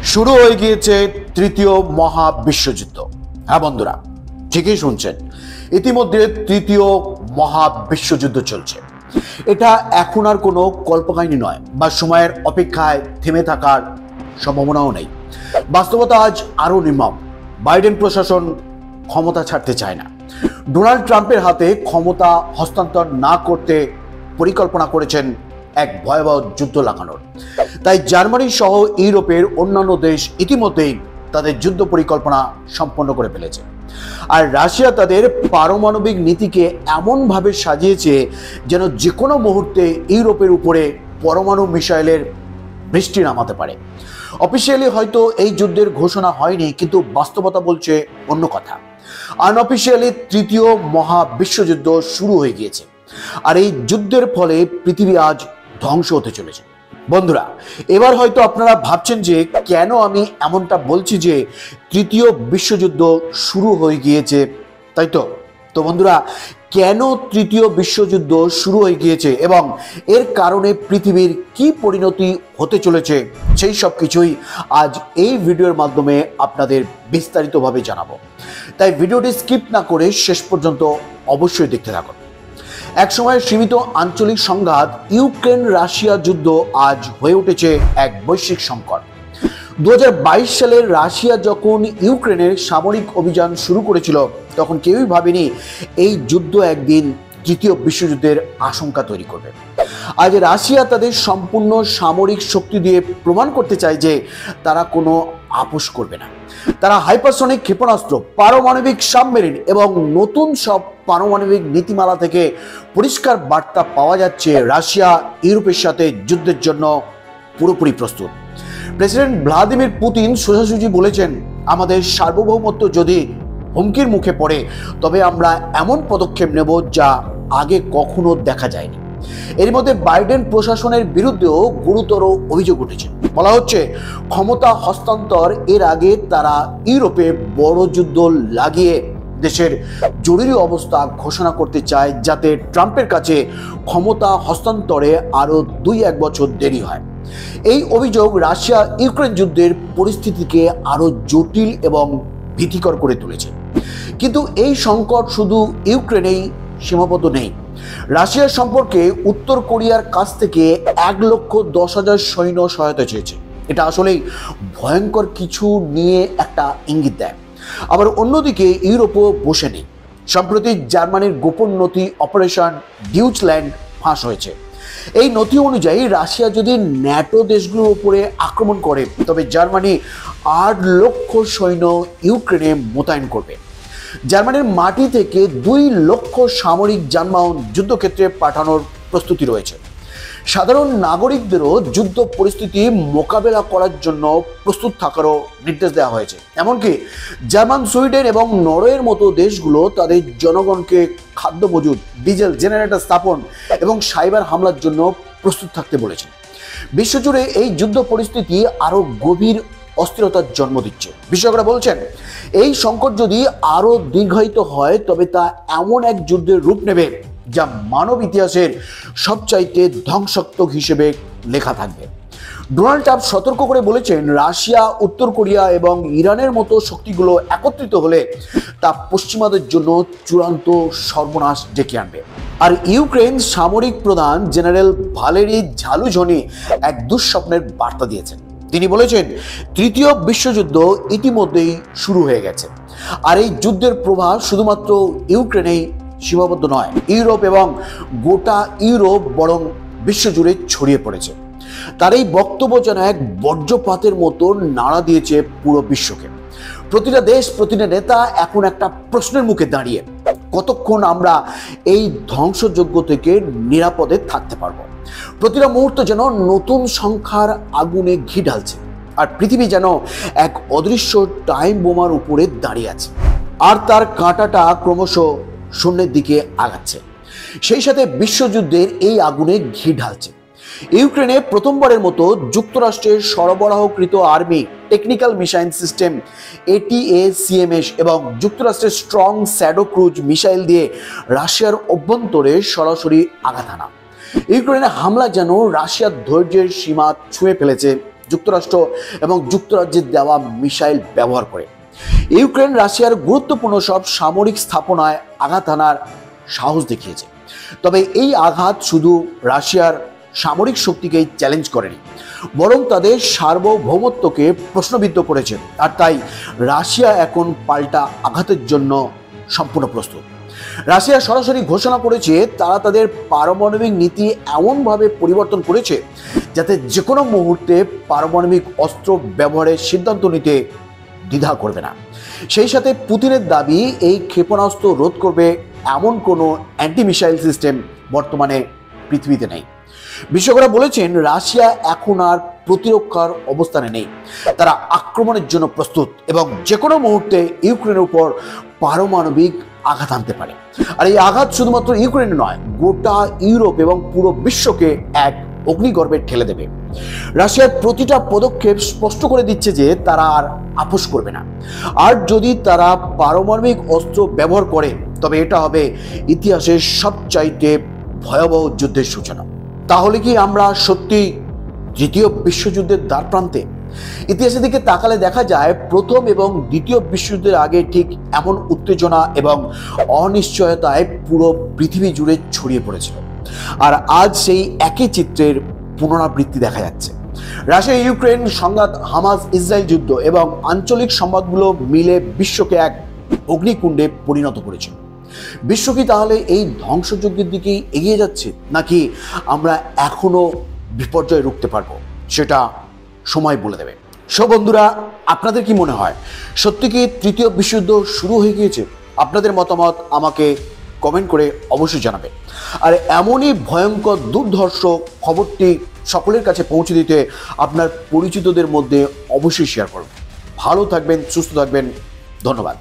শুরু হয়ে গিয়েছে তৃতীয় মহাবিশ্বযুদ্ধ। হ্যাঁ বন্ধুরা, ঠিকই শুনছেন, ইতিমধ্যে তৃতীয় মহাবিশ্বযুদ্ধ চলছে। এটা এখন আর কোনো কল্পকাহিনী নয় বা সময়ের অপেক্ষায় থেমে থাকার সম্ভাবনাও নেই। বাস্তবতা আজ আরও নির্মম। বাইডেন প্রশাসন ক্ষমতা ছাড়তে চায় না। ডোনাল্ড ট্রাম্পের হাতে ক্ষমতা হস্তান্তর না করতে পরিকল্পনা করেছেন এক ভয়াবহ যুদ্ধ লাগানোর। তাই জার্মানি সহ ইউরোপের অন্যান্য দেশ ইতিমধ্যেই তাদের যুদ্ধ পরিকল্পনা সম্পন্ন করে ফেলেছে। আর রাশিয়া তাদের পারমাণবিক নীতিকে এমনভাবে সাজিয়েছে যেন যে কোনো মুহূর্তে ইউরোপের উপরে পরমাণু মিসাইলের বৃষ্টি নামাতে পারে। অফিসিয়ালি হয়তো এই যুদ্ধের ঘোষণা হয়নি, কিন্তু বাস্তবতা বলছে অন্য কথা। আনঅফিসিয়ালি তৃতীয় মহাবিশ্বযুদ্ধ শুরু হয়ে গিয়েছে, আর এই যুদ্ধের ফলে পৃথিবী আজ ধ্বংস হতে চলেছে। বন্ধুরা, এবার হয়তো আপনারা ভাবছেন যে কেন আমি এমনটা বলছি যে তৃতীয় বিশ্বযুদ্ধ শুরু হয়ে গিয়েছে, তাই তো? বন্ধুরা, কেন তৃতীয় বিশ্বযুদ্ধ শুরু হয়ে গিয়েছে এবং এর কারণে পৃথিবীর কি পরিণতি হতে চলেছে, সেই সব কিছুই আজ এই ভিডিওর মাধ্যমে আপনাদের বিস্তারিতভাবে জানাবো। তাই ভিডিওটি স্কিপ না করে শেষ পর্যন্ত অবশ্যই দেখতে থাকুন। একসময় সীমিত আঞ্চলিক সংঘাত ইউক্রেন রাশিয়া যুদ্ধ আজ হয়ে উঠেছে এক বৈশ্বিক সংকট। 2022 সালে রাশিয়া যখন ইউক্রেনের সামরিক অভিযান শুরু করেছিল, তখন কেউই ভাবেনি এই যুদ্ধ একদিন তৃতীয় বিশ্বযুদ্ধের আশঙ্কা তৈরি করবে। আজ রাশিয়া তাদের সম্পূর্ণ সামরিক শক্তি দিয়ে প্রমাণ করতে চায় যে তারা কোনো আপোষ করবে না। তারা হাইপারসনিক ক্ষেপণাস্ত্র, পারমাণবিক সাবমেরিন এবং নতুন সব পারমাণবিক নীতিমালা থেকে পরিষ্কার বার্তা পাওয়া যাচ্ছে রাশিয়া ইউরোপের সাথে যুদ্ধের জন্য পুরোপুরি প্রস্তুত। প্রেসিডেন্ট ভ্লাদিমির পুতিন সোজাসুজি বলেছেন, আমাদের সার্বভৌমত্ব যদি হুমকির মুখে পড়ে তবে আমরা এমন পদক্ষেপ নেব যা আগে কখনো দেখা যায়নি। এর মধ্যে বাইডেন প্রশাসনের বিরুদ্ধেও গুরুতর অভিযোগ উঠেছে। বলা হচ্ছে ক্ষমতা হস্তান্তর এর আগে তারা ইউরোপে বড় যুদ্ধ লাগিয়ে দেশের জরুরি অবস্থা ঘোষণা করতে চায়, যাতে ট্রাম্পের কাছে ক্ষমতা হস্তান্তরে আরও 2-1 বছর দেরি হয়। এই অভিযোগ রাশিয়া ইউক্রেন যুদ্ধের পরিস্থিতিকে আরো জটিল এবং ভীতিকর করে তুলেছে। কিন্তু এই সংকট শুধু ইউক্রেনেই সীমাবদ্ধ নেই। রাশিয়ার সম্পর্কে উত্তর কোরিয়ার কাছ থেকে 1,10,000 সৈন্য সহায়তা চেয়েছে। এটা আসলেই ভয়ঙ্কর কিছু নিয়ে একটা ইঙ্গিত দেয়। আবার অন্যদিকে ইউরোপও বসে নেই। সম্প্রতি জার্মানির গোপন নথি অপারেশন ডিউচল্যান্ড ফাঁস হয়েছে। এই নথি অনুযায়ী রাশিয়া যদি ন্যাটো দেশগুলোর উপরে আক্রমণ করে, তবে জার্মানি 8 লক্ষ সৈন্য ইউক্রেনে মোতায়েন করবে। জার্মানির মাটি থেকে 2 লক্ষ সামরিক যানবাহন যুদ্ধক্ষেত্রে পাঠানোর প্রস্তুতি রয়েছে। সাধারণ নাগরিকদেরও যুদ্ধ পরিস্থিতি মোকাবেলা করার জন্য প্রস্তুত থাকারও নির্দেশ দেওয়া হয়েছে। এমনকি জার্মান, সুইডেন এবং নরওয়ের মতো দেশগুলো তাদের জনগণকে খাদ্য মজুদ, ডিজেল জেনারেটর স্থাপন এবং সাইবার হামলার জন্য প্রস্তুত থাকতে বলেছে। বিশ্বজুড়ে এই যুদ্ধ পরিস্থিতি আরও গভীর অস্থিরতার জন্ম দিচ্ছে। বিশেষজ্ঞরা বলছেন, এই সংকট যদি আরও দীর্ঘায়িত হয় তবে তা এমন এক যুদ্ধের রূপ নেবে যা মানব ইতিহাসের সবচাইতে ধ্বংসাত্মক হিসেবে লেখা থাকবে। ডোনাল্ড ট্রাম্প সতর্ক করে বলেছেন, রাশিয়া, উত্তর কোরিয়া এবং ইরানের মতো শক্তিগুলো একত্রিত হলে তা পশ্চিমাদের জন্য চূড়ান্ত সর্বনাশ ডেকে আনবে। আর ইউক্রেন সামরিক প্রধান জেনারেল ভালেরি ঝালুঝনি এক দুঃস্বপ্নের বার্তা দিয়েছেন। তিনি বলেছেন, তৃতীয় বিশ্বযুদ্ধ ইতিমধ্যেই শুরু হয়ে গেছে। আর এই যুদ্ধের প্রভাব শুধুমাত্র ইউক্রেনেই সীমাবদ্ধ নয়, ইউরোপ এবং গোটা ইউরোপ বরং বিশ্বজুড়ে ছড়িয়ে পড়েছে। তার এই বক্তব্য যেন এক বজ্রপাতের মতো নাড়া দিয়েছে পুরো বিশ্বকে। প্রতিটা দেশ, প্রতিটা নেতা এখন একটা প্রশ্নের মুখে দাঁড়িয়ে, কতক্ষণ আমরা এই ধ্বংসযজ্ঞ থেকে নিরাপদে থাকতে পারবো? প্রতিটা মুহূর্ত যেন নতুন সংখ্যার আগুনে ঘি ঢালছে, আর পৃথিবী যেন এক অদৃশ্য টাইম বোমার উপরে দাঁড়িয়ে আছে, আর তার কাঁটাটা ক্রমশ শূন্যের দিকে আগাচ্ছে। সেই সাথে বিশ্বযুদ্ধের এই আগুনে ঘি ঢালছে। ইউক্রেনে প্রথমবারের মতো যুক্তরাষ্ট্রের সরবরাহকৃত army technical missile system ATACMS এবং যুক্তরাষ্ট্রের স্ট্রং শ্যাডো ক্রুজ মিসাইল দিয়ে রাশিয়ার অভ্যন্তরে সরাসরি আঘাত হানা। ইউক্রেনের হামলা যেন রাশিয়ার ধৈর্যের সীমা ছুঁয়ে ফেলেছে, যুক্তরাষ্ট্র এবং যুক্তরাজ্যের দেওয়া মিসাইল ব্যবহার করে ইউক্রেন রাশিয়ার গুরুত্বপূর্ণ সব সামরিক স্থাপনায় আঘাত হানার সাহস দেখিয়েছে। তবে এই আঘাত শুধু রাশিয়ার সামরিক শক্তিকেই চ্যালেঞ্জ করেনি, বরং তাদের সার্বভৌমত্বকে প্রশ্নবিদ্ধ করেছে। আর তাই রাশিয়া এখন পাল্টা আঘাতের জন্য সম্পূর্ণ প্রস্তুত। রাশিয়া সরাসরি ঘোষণা করেছে তারা তাদের পারমাণবিক নীতি এমনভাবে পরিবর্তন করেছে যাতে যে কোনো মুহূর্তে পারমাণবিক অস্ত্র ব্যবহারের সিদ্ধান্ত নিতে দ্বিধা করবে না। সেই সাথে পুতিনের দাবি এই ক্ষেপণাস্ত্র রোধ করবে এমন কোনো অ্যান্টি মিসাইল সিস্টেম বর্তমানে পৃথিবীতে নেই। বিশেষজ্ঞরা বলেছেন রাশিয়া এখন আর প্রতিরক্ষার অবস্থানে নেই, তারা আক্রমণের জন্য প্রস্তুত এবং যে কোনো মুহূর্তে ইউক্রেনের উপর পারমাণবিক আঘাত আনতে পারে। আর এই আঘাত শুধুমাত্র ইউক্রেনে নয়, গোটা ইউরোপ এবং পুরো বিশ্বকে এক অগ্নিগর্ভে ঠেলে দেবে। রাশিয়ার প্রতিটা পদক্ষেপ স্পষ্ট করে দিচ্ছে যে তারা আর আপোস করবে না। আর যদি তারা পারমাণবিক অস্ত্র ব্যবহার করে তবে এটা হবে ইতিহাসের সবচাইতে ভয়াবহ যুদ্ধের সূচনা। তাহলে কি আমরা সত্যি তৃতীয় বিশ্বযুদ্ধের দ্বারপ্রান্তে? ইতিহাসের দিকে তাকালে দেখা যায় প্রথম এবং দ্বিতীয় বিশ্বযুদ্ধের আগে ঠিক এমন উত্তেজনা এবং অনিশ্চয়তায় পুরো পৃথিবী জুড়ে ছড়িয়ে পড়েছিল। আর আজ সেই একই চিত্রের পুনরাবৃত্তি দেখা যাচ্ছে। রাশিয়া ইউক্রেন সংঘাত, হামাস ইসরায়েল যুদ্ধ এবং আঞ্চলিক সংবাদগুলো মিলে বিশ্বকে এক অগ্নিকুণ্ডে পরিণত করেছে। বিশ্ব কি তাহলে এই ধ্বংসযজ্ঞের দিকেই এগিয়ে যাচ্ছে, নাকি আমরা এখনো বিপর্যয় রুখতে পারবো? সেটা সময় বলে দেবে। বন্ধুরা, আপনাদের কি মনে হয় সত্যি কি তৃতীয় বিশ্বযুদ্ধ শুরু হয়ে গিয়েছে? আপনাদের মতামত আমাকে কমেন্ট করে অবশ্যই জানাবেন। আর এমনই ভয়ঙ্কর দুর্ধর্ষ খবরটি সকলের কাছে পৌঁছে দিতে আপনার পরিচিতদের মধ্যে অবশ্যই শেয়ার করুন। ভালো থাকবেন, সুস্থ থাকবেন। ধন্যবাদ।